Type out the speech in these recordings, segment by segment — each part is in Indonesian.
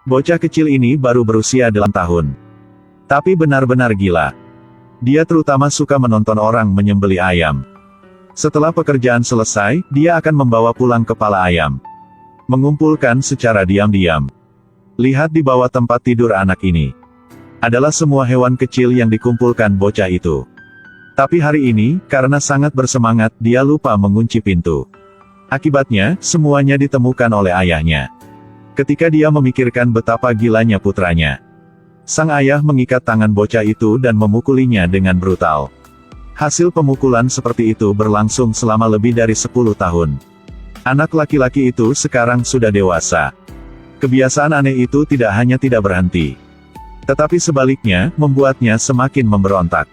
Bocah kecil ini baru berusia 8 tahun. Tapi benar-benar gila. Dia terutama suka menonton orang menyembelih ayam. Setelah pekerjaan selesai, dia akan membawa pulang kepala ayam. Mengumpulkan secara diam-diam. Lihat di bawah tempat tidur anak ini. Adalah semua hewan kecil yang dikumpulkan bocah itu. Tapi hari ini, karena sangat bersemangat, dia lupa mengunci pintu. Akibatnya, semuanya ditemukan oleh ayahnya. Ketika dia memikirkan betapa gilanya putranya, sang ayah mengikat tangan bocah itu dan memukulinya dengan brutal. Hasil pemukulan seperti itu berlangsung selama lebih dari 10 tahun. Anak laki-laki itu sekarang sudah dewasa. Kebiasaan aneh itu tidak hanya tidak berhenti, tetapi sebaliknya, membuatnya semakin memberontak.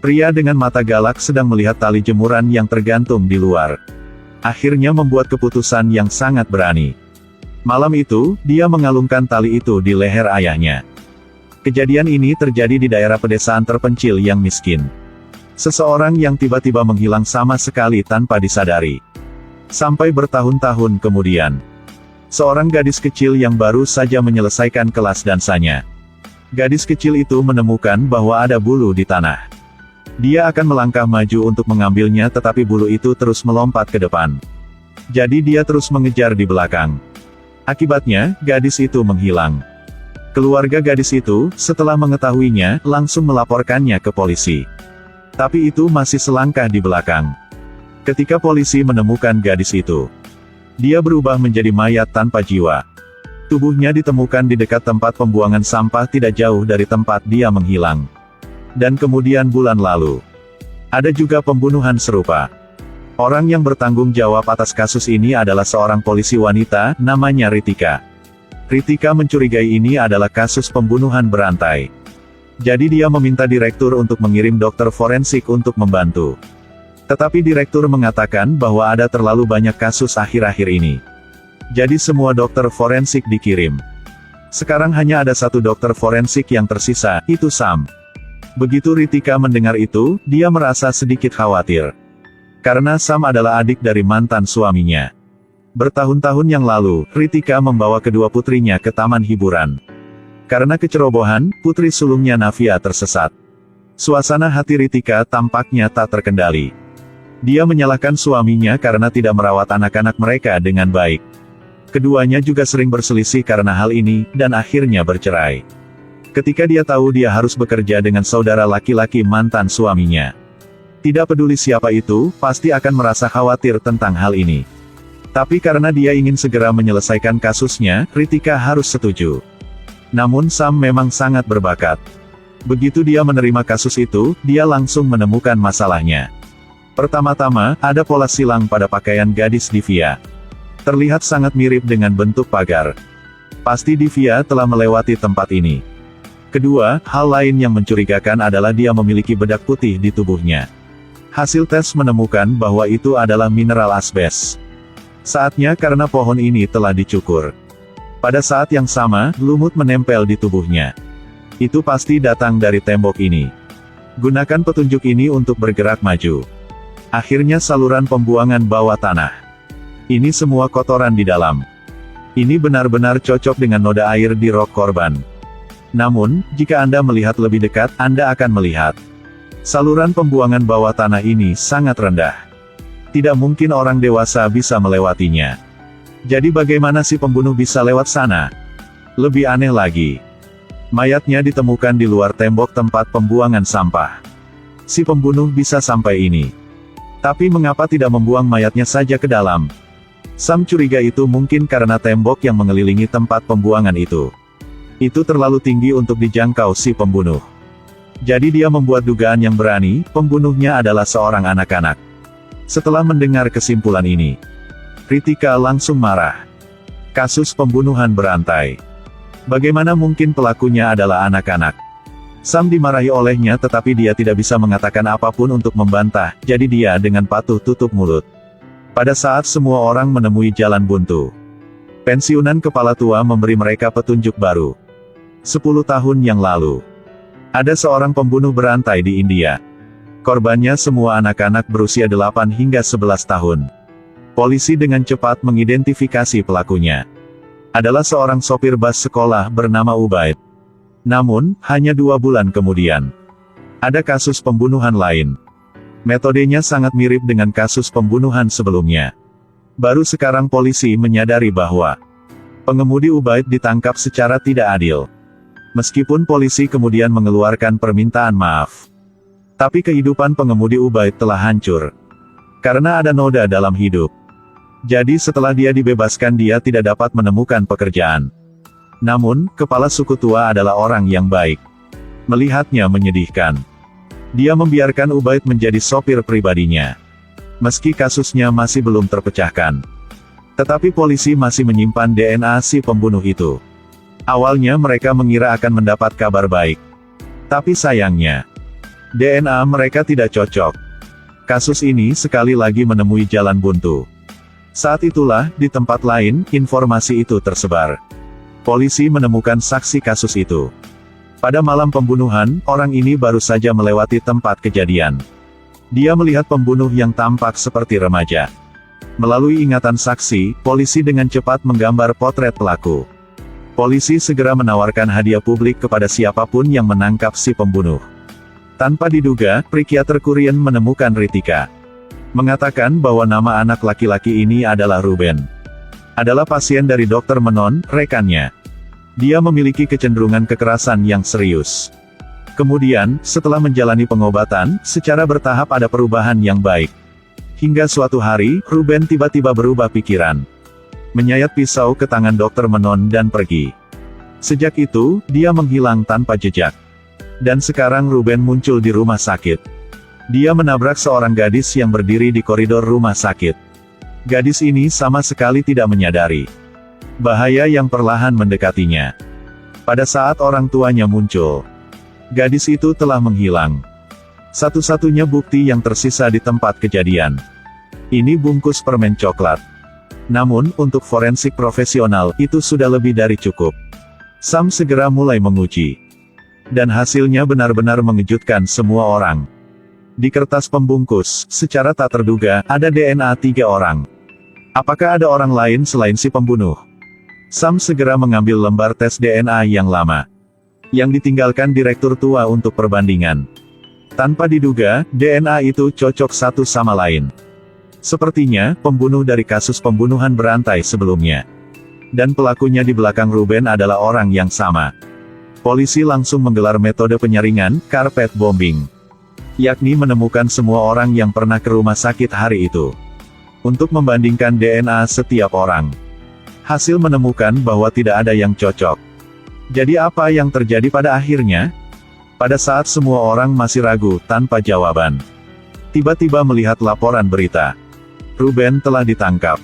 Pria dengan mata galak sedang melihat tali jemuran yang tergantung di luar. Akhirnya membuat keputusan yang sangat berani. Malam itu, dia mengalungkan tali itu di leher ayahnya. Kejadian ini terjadi di daerah pedesaan terpencil yang miskin. Seseorang yang tiba-tiba menghilang sama sekali tanpa disadari. Sampai bertahun-tahun kemudian, seorang gadis kecil yang baru saja menyelesaikan kelas dansanya. Gadis kecil itu menemukan bahwa ada bulu di tanah. Dia akan melangkah maju untuk mengambilnya tetapi bulu itu terus melompat ke depan. Jadi dia terus mengejar di belakang. Akibatnya, gadis itu menghilang. Keluarga gadis itu, setelah mengetahuinya, langsung melaporkannya ke polisi. Tapi itu masih selangkah di belakang. Ketika polisi menemukan gadis itu, dia berubah menjadi mayat tanpa jiwa. Tubuhnya ditemukan di dekat tempat pembuangan sampah tidak jauh dari tempat dia menghilang. Dan kemudian bulan lalu, ada juga pembunuhan serupa. Orang yang bertanggung jawab atas kasus ini adalah seorang polisi wanita, namanya Ritika. Ritika mencurigai ini adalah kasus pembunuhan berantai. Jadi dia meminta direktur untuk mengirim dokter forensik untuk membantu. Tetapi direktur mengatakan bahwa ada terlalu banyak kasus akhir-akhir ini. Jadi semua dokter forensik dikirim. Sekarang hanya ada satu dokter forensik yang tersisa, itu Sam. Begitu Ritika mendengar itu, dia merasa sedikit khawatir. Karena Sam adalah adik dari mantan suaminya. Bertahun-tahun yang lalu, Ritika membawa kedua putrinya ke taman hiburan. Karena kecerobohan, putri sulungnya Navia tersesat. Suasana hati Ritika tampaknya tak terkendali. Dia menyalahkan suaminya karena tidak merawat anak-anak mereka dengan baik. Keduanya juga sering berselisih karena hal ini, dan akhirnya bercerai. Ketika dia tahu dia harus bekerja dengan saudara laki-laki mantan suaminya. Tidak peduli siapa itu, pasti akan merasa khawatir tentang hal ini. Tapi karena dia ingin segera menyelesaikan kasusnya, Ritika harus setuju. Namun Sam memang sangat berbakat. Begitu dia menerima kasus itu, dia langsung menemukan masalahnya. Pertama-tama, ada pola silang pada pakaian gadis Divya. Terlihat sangat mirip dengan bentuk pagar. Pasti Divya telah melewati tempat ini. Kedua, hal lain yang mencurigakan adalah dia memiliki bedak putih di tubuhnya. Hasil tes menemukan bahwa itu adalah mineral asbes. Saatnya karena pohon ini telah dicukur. Pada saat yang sama, lumut menempel di tubuhnya. Itu pasti datang dari tembok ini. Gunakan petunjuk ini untuk bergerak maju. Akhirnya saluran pembuangan bawah tanah. Ini semua kotoran di dalam. Ini benar-benar cocok dengan noda air di rok korban. Namun, jika Anda melihat lebih dekat, Anda akan melihat saluran pembuangan bawah tanah ini sangat rendah. Tidak mungkin orang dewasa bisa melewatinya. Jadi bagaimana si pembunuh bisa lewat sana? Lebih aneh lagi, mayatnya ditemukan di luar tembok tempat pembuangan sampah. Si pembunuh bisa sampai ini. Tapi mengapa tidak membuang mayatnya saja ke dalam? Sam curiga itu mungkin karena tembok yang mengelilingi tempat pembuangan itu. Itu terlalu tinggi untuk dijangkau si pembunuh. Jadi dia membuat dugaan yang berani, pembunuhnya adalah seorang anak-anak. Setelah mendengar kesimpulan ini, Ritika langsung marah. Kasus pembunuhan berantai. Bagaimana mungkin pelakunya adalah anak-anak? Sam dimarahi olehnya tetapi dia tidak bisa mengatakan apapun untuk membantah, jadi dia dengan patuh tutup mulut. Pada saat semua orang menemui jalan buntu, pensiunan kepala tua memberi mereka petunjuk baru. 10 tahun yang lalu, ada seorang pembunuh berantai di India. Korbannya semua anak-anak berusia 8 hingga 11 tahun. Polisi dengan cepat mengidentifikasi pelakunya. adalah seorang sopir bus sekolah bernama Ubaid. Namun, hanya 2 bulan kemudian, ada kasus pembunuhan lain. Metodenya sangat mirip dengan kasus pembunuhan sebelumnya. Baru sekarang polisi menyadari bahwa pengemudi Ubaid ditangkap secara tidak adil. Meskipun polisi kemudian mengeluarkan permintaan maaf, tapi kehidupan pengemudi Ubaid telah hancur karena ada noda dalam hidup. Jadi setelah dia dibebaskan, dia tidak dapat menemukan pekerjaan. Namun, kepala suku tua adalah orang yang baik. Melihatnya menyedihkan. Dia membiarkan Ubaid menjadi sopir pribadinya. Meski kasusnya masih belum terpecahkan. Tetapi polisi masih menyimpan DNA si pembunuh itu. Awalnya mereka mengira akan mendapat kabar baik. Tapi sayangnya, DNA mereka tidak cocok. Kasus ini sekali lagi menemui jalan buntu. Saat itulah, di tempat lain, informasi itu tersebar. Polisi menemukan saksi kasus itu. Pada malam pembunuhan, orang ini baru saja melewati tempat kejadian. Dia melihat pembunuh yang tampak seperti remaja. Melalui ingatan saksi, polisi dengan cepat menggambar potret pelaku. Polisi segera menawarkan hadiah publik kepada siapapun yang menangkap si pembunuh. Tanpa diduga, psikiater Korean menemukan Ritika. Mengatakan bahwa nama anak laki-laki ini adalah Ruben. Adalah pasien dari dokter Menon, rekannya. Dia memiliki kecenderungan kekerasan yang serius. Kemudian, setelah menjalani pengobatan, secara bertahap ada perubahan yang baik. Hingga suatu hari, Ruben tiba-tiba berubah pikiran. Menyayat pisau ke tangan dokter Menon dan pergi. Sejak itu, dia menghilang tanpa jejak. Dan sekarang Ruben muncul di rumah sakit. Dia menabrak seorang gadis yang berdiri di koridor rumah sakit. Gadis ini sama sekali tidak menyadari bahaya yang perlahan mendekatinya. Pada saat orang tuanya muncul, gadis itu telah menghilang. Satu-satunya bukti yang tersisa di tempat kejadian. Ini bungkus permen coklat. Namun, untuk forensik profesional, itu sudah lebih dari cukup. Sam segera mulai menguji. Dan hasilnya benar-benar mengejutkan semua orang. Di kertas pembungkus, secara tak terduga, ada DNA 3 orang. Apakah ada orang lain selain si pembunuh? Sam segera mengambil lembar tes DNA yang lama, yang ditinggalkan direktur tua untuk perbandingan. Tanpa diduga, DNA itu cocok satu sama lain. Sepertinya, pembunuh dari kasus pembunuhan berantai sebelumnya. Dan pelakunya di belakang Ruben adalah orang yang sama. Polisi langsung menggelar metode penyaringan, carpet bombing. Yakni menemukan semua orang yang pernah ke rumah sakit hari itu. Untuk membandingkan DNA setiap orang. Hasil menemukan bahwa tidak ada yang cocok. Jadi apa yang terjadi pada akhirnya? Pada saat semua orang masih ragu, tanpa jawaban. Tiba-tiba melihat laporan berita. Ruben telah ditangkap.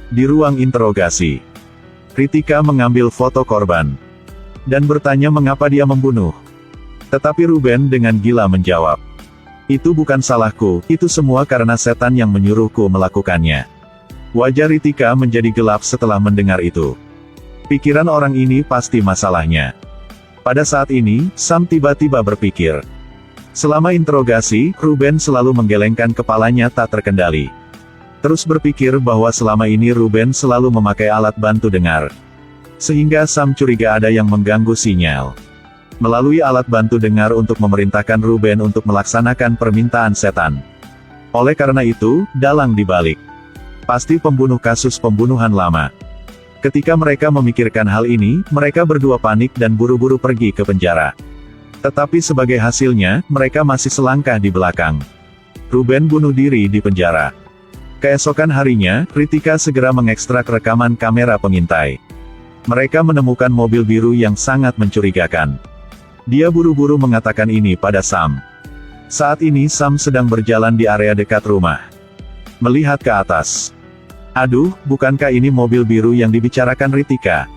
Di ruang interogasi, Ritika mengambil foto korban. Dan bertanya mengapa dia membunuh. Tetapi Ruben dengan gila menjawab. Itu bukan salahku, itu semua karena setan yang menyuruhku melakukannya. Wajah Ritika menjadi gelap setelah mendengar itu. Pikiran orang ini pasti masalahnya. Pada saat ini, Sam tiba-tiba berpikir. Selama interogasi, Ruben selalu menggelengkan kepalanya tak terkendali. Terus berpikir bahwa selama ini Ruben selalu memakai alat bantu dengar. Sehingga Sam curiga ada yang mengganggu sinyal. Melalui alat bantu dengar untuk memerintahkan Ruben untuk melaksanakan permintaan setan. Oleh karena itu, dalang dibalik. Pasti pembunuh kasus pembunuhan lama. Ketika mereka memikirkan hal ini, mereka berdua panik dan buru-buru pergi ke penjara. Tetapi sebagai hasilnya, mereka masih selangkah di belakang. Ruben bunuh diri di penjara. Keesokan harinya, Ritika segera mengekstrak rekaman kamera pengintai. Mereka menemukan mobil biru yang sangat mencurigakan. Dia buru-buru mengatakan ini pada Sam. Saat ini Sam sedang berjalan di area dekat rumah. Melihat ke atas. Aduh, bukankah ini mobil biru yang dibicarakan Ritika?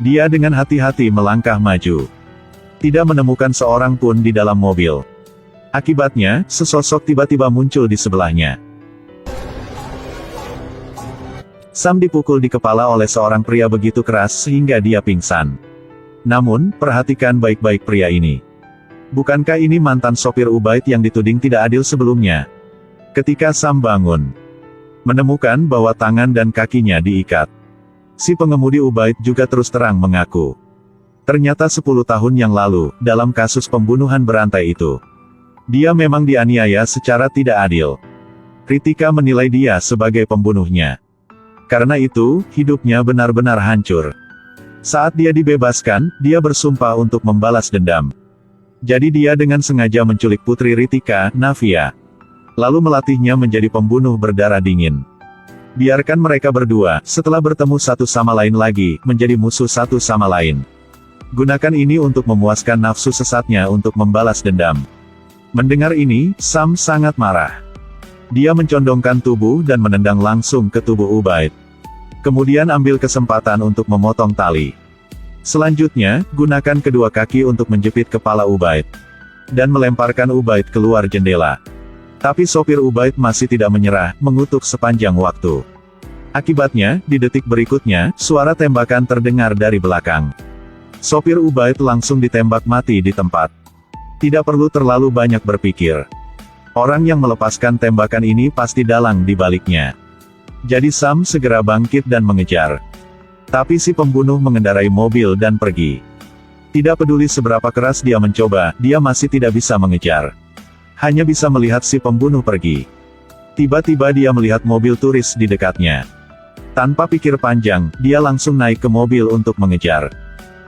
Dia dengan hati-hati melangkah maju. Tidak menemukan seorang pun di dalam mobil. Akibatnya, sesosok tiba-tiba muncul di sebelahnya. Sam dipukul di kepala oleh seorang pria begitu keras sehingga dia pingsan. Namun, perhatikan baik-baik pria ini. Bukankah ini mantan sopir Ubaid yang dituding tidak adil sebelumnya? Ketika Sam bangun, menemukan bahwa tangan dan kakinya diikat. Si pengemudi Ubaid juga terus terang mengaku. Ternyata 10 tahun yang lalu, dalam kasus pembunuhan berantai itu, dia memang dianiaya secara tidak adil. Ritika menilai dia sebagai pembunuhnya. Karena itu, hidupnya benar-benar hancur. Saat dia dibebaskan, dia bersumpah untuk membalas dendam. Jadi dia dengan sengaja menculik putri Ritika, Navia. Lalu melatihnya menjadi pembunuh berdarah dingin. Biarkan mereka berdua, setelah bertemu satu sama lain lagi, menjadi musuh satu sama lain. Gunakan ini untuk memuaskan nafsu sesatnya untuk membalas dendam. Mendengar ini, Sam sangat marah. Dia mencondongkan tubuh dan menendang langsung ke tubuh Ubaid. Kemudian ambil kesempatan untuk memotong tali. Selanjutnya, gunakan kedua kaki untuk menjepit kepala Ubaid. Dan melemparkan Ubaid keluar jendela. Tapi sopir Ubaid masih tidak menyerah, mengutuk sepanjang waktu. Akibatnya, di detik berikutnya, suara tembakan terdengar dari belakang. Sopir Ubaid langsung ditembak mati di tempat. Tidak perlu terlalu banyak berpikir. Orang yang melepaskan tembakan ini pasti dalang di baliknya. Jadi Sam segera bangkit dan mengejar. Tapi si pembunuh mengendarai mobil dan pergi. Tidak peduli seberapa keras dia mencoba, dia masih tidak bisa mengejar. Hanya bisa melihat si pembunuh pergi. Tiba-tiba dia melihat mobil turis di dekatnya. Tanpa pikir panjang, dia langsung naik ke mobil untuk mengejar.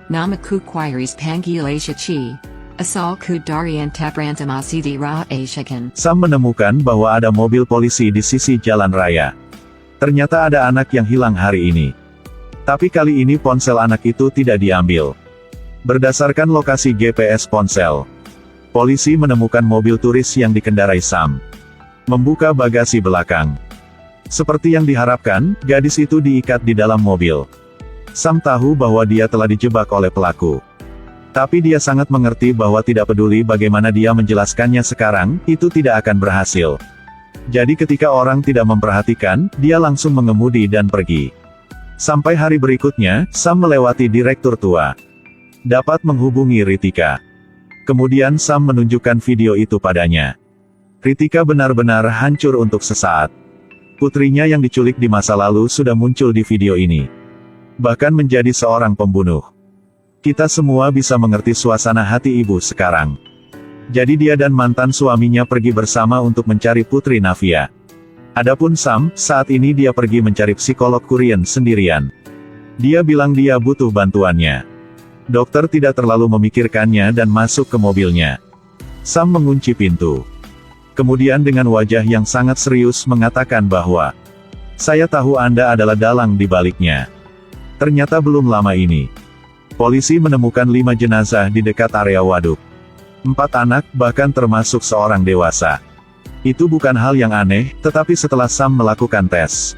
Namaku Quires Panggilasia Chi. Asal ku Darian Tabrantama di Ra Ashakan. Sam menemukan bahwa ada mobil polisi di sisi jalan raya. Ternyata ada anak yang hilang hari ini. Tapi kali ini ponsel anak itu tidak diambil. Berdasarkan lokasi GPS ponsel, polisi menemukan mobil turis yang dikendarai Sam. Membuka bagasi belakang. Seperti yang diharapkan, gadis itu diikat di dalam mobil. Sam tahu bahwa dia telah dijebak oleh pelaku. Tapi dia sangat mengerti bahwa tidak peduli bagaimana dia menjelaskannya sekarang, itu tidak akan berhasil. Jadi ketika orang tidak memperhatikan, dia langsung mengemudi dan pergi. Sampai hari berikutnya, Sam melewati direktur tua. Dapat menghubungi Ritika. Kemudian Sam menunjukkan video itu padanya. Ritika benar-benar hancur untuk sesaat. Putrinya yang diculik di masa lalu sudah muncul di video ini. Bahkan menjadi seorang pembunuh. Kita semua bisa mengerti suasana hati ibu sekarang. Jadi dia dan mantan suaminya pergi bersama untuk mencari putri Navia. Adapun Sam, saat ini dia pergi mencari psikolog Korean sendirian. Dia bilang dia butuh bantuannya. Dokter tidak terlalu memikirkannya dan masuk ke mobilnya. Sam mengunci pintu. Kemudian dengan wajah yang sangat serius mengatakan bahwa, "Saya tahu Anda adalah dalang di baliknya." Ternyata belum lama ini, polisi menemukan 5 jenazah di dekat area waduk. 4 anak, bahkan termasuk seorang dewasa. Itu bukan hal yang aneh, tetapi setelah Sam melakukan tes,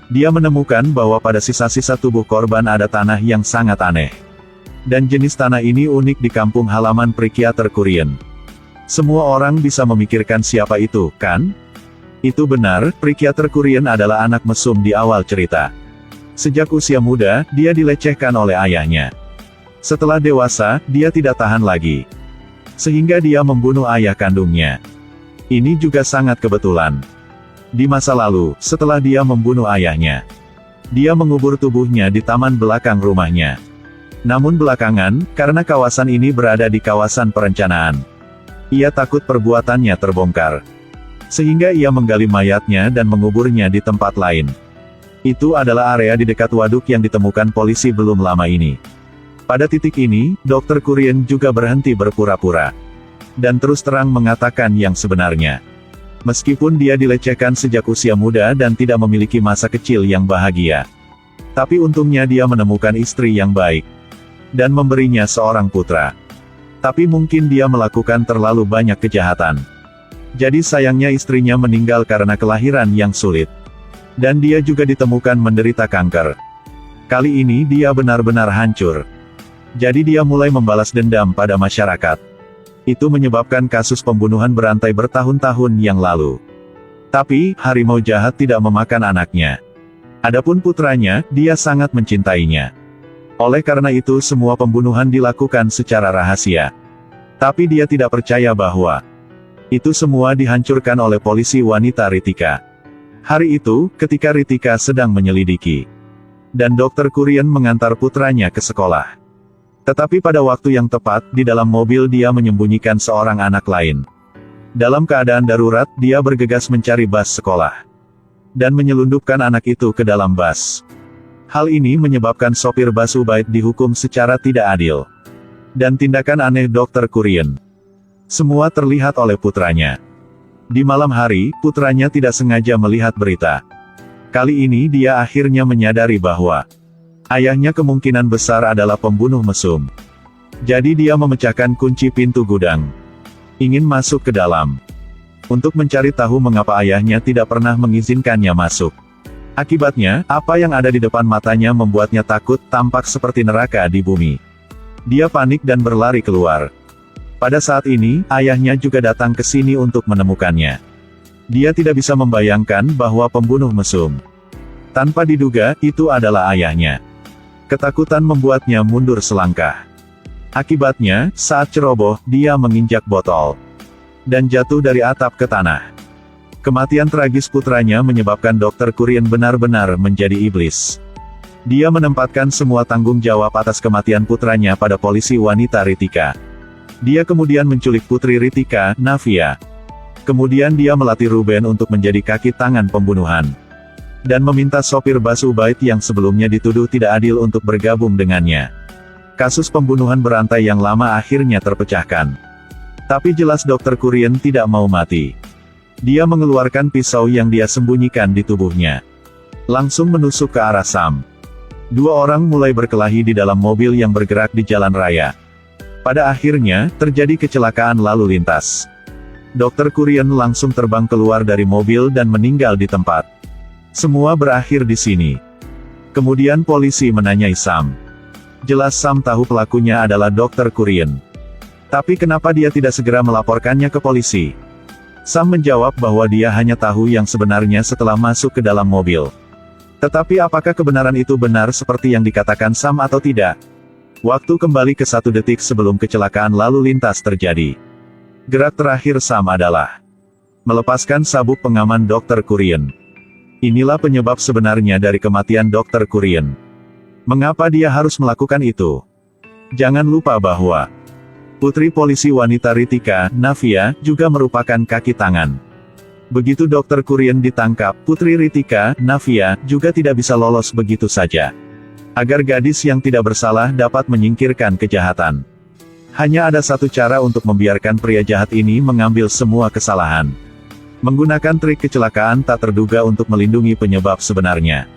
dia menemukan bahwa pada sisa-sisa tubuh korban ada tanah yang sangat aneh. Dan jenis tanah ini unik di kampung halaman psikiater Korean. Semua orang bisa memikirkan siapa itu, kan? Itu benar, psikiater Korean adalah anak mesum di awal cerita. Sejak usia muda, dia dilecehkan oleh ayahnya. Setelah dewasa, dia tidak tahan lagi. Sehingga dia membunuh ayah kandungnya. Ini juga sangat kebetulan. Di masa lalu, setelah dia membunuh ayahnya, dia mengubur tubuhnya di taman belakang rumahnya. Namun belakangan, karena kawasan ini berada di kawasan perencanaan, ia takut perbuatannya terbongkar. Sehingga ia menggali mayatnya dan menguburnya di tempat lain. Itu adalah area di dekat waduk yang ditemukan polisi belum lama ini. Pada titik ini, Dr. Korean juga berhenti berpura-pura. Dan terus terang mengatakan yang sebenarnya. Meskipun dia dilecehkan sejak usia muda dan tidak memiliki masa kecil yang bahagia. Tapi untungnya dia menemukan istri yang baik. Dan memberinya seorang putra. Tapi mungkin dia melakukan terlalu banyak kejahatan. Jadi sayangnya istrinya meninggal karena kelahiran yang sulit. Dan dia juga ditemukan menderita kanker. Kali ini dia benar-benar hancur. Jadi dia mulai membalas dendam pada masyarakat. Itu menyebabkan kasus pembunuhan berantai bertahun-tahun yang lalu. Tapi, harimau jahat tidak memakan anaknya. Adapun putranya, dia sangat mencintainya. Oleh karena itu semua pembunuhan dilakukan secara rahasia. Tapi dia tidak percaya bahwa itu semua dihancurkan oleh polisi wanita Ritika. Hari itu, ketika Ritika sedang menyelidiki Dan Dr. Kurien mengantar putranya ke sekolah. Tetapi pada waktu yang tepat, di dalam mobil dia menyembunyikan seorang anak lain. Dalam keadaan darurat, dia bergegas mencari bas sekolah. Dan menyelundupkan anak itu ke dalam bas. Hal ini menyebabkan sopir bas Ubaid dihukum secara tidak adil. Dan tindakan aneh Dr. Kurien. Semua terlihat oleh putranya. Di malam hari, putranya tidak sengaja melihat berita. Kali ini dia akhirnya menyadari bahwa ayahnya kemungkinan besar adalah pembunuh mesum. Jadi dia memecahkan kunci pintu gudang. Ingin masuk ke dalam. Untuk mencari tahu mengapa ayahnya tidak pernah mengizinkannya masuk. Akibatnya, apa yang ada di depan matanya membuatnya takut, tampak seperti neraka di bumi. Dia panik dan berlari keluar. Pada saat ini, ayahnya juga datang ke sini untuk menemukannya. Dia tidak bisa membayangkan bahwa pembunuh mesum tanpa diduga, itu adalah ayahnya. Ketakutan membuatnya mundur selangkah. Akibatnya, saat ceroboh, dia menginjak botol. Dan jatuh dari atap ke tanah. Kematian tragis putranya menyebabkan Dr. Kurien benar-benar menjadi iblis. Dia menempatkan semua tanggung jawab atas kematian putranya pada polisi wanita Ritika. Dia kemudian menculik putri Ritika, Navia. Kemudian dia melatih Ruben untuk menjadi kaki tangan pembunuhan. Dan meminta sopir bas Ubaid yang sebelumnya dituduh tidak adil untuk bergabung dengannya. Kasus pembunuhan berantai yang lama akhirnya terpecahkan. Tapi jelas Dr. Kurien tidak mau mati. Dia mengeluarkan pisau yang dia sembunyikan di tubuhnya. Langsung menusuk ke arah Sam. Dua orang mulai berkelahi di dalam mobil yang bergerak di jalan raya. Pada akhirnya, terjadi kecelakaan lalu lintas. Dr. Kurien langsung terbang keluar dari mobil dan meninggal di tempat. Semua berakhir di sini. Kemudian polisi menanyai Sam. Jelas Sam tahu pelakunya adalah Dr. Kurien. Tapi kenapa dia tidak segera melaporkannya ke polisi? Sam menjawab bahwa dia hanya tahu yang sebenarnya setelah masuk ke dalam mobil. Tetapi apakah kebenaran itu benar seperti yang dikatakan Sam atau tidak? Waktu kembali ke 1 detik sebelum kecelakaan lalu lintas terjadi. Gerak terakhir Sam adalah melepaskan sabuk pengaman Dr. Kurien. Inilah penyebab sebenarnya dari kematian Dr. Kurien. Mengapa dia harus melakukan itu? Jangan lupa bahwa putri polisi wanita Ritika, Navia, juga merupakan kaki tangan. Begitu Dr. Kurien ditangkap, putri Ritika, Navia, juga tidak bisa lolos begitu saja. Agar gadis yang tidak bersalah dapat menyingkirkan kejahatan. Hanya ada satu cara untuk membiarkan pria jahat ini mengambil semua kesalahan. Menggunakan trik kecelakaan tak terduga untuk melindungi penyebab sebenarnya.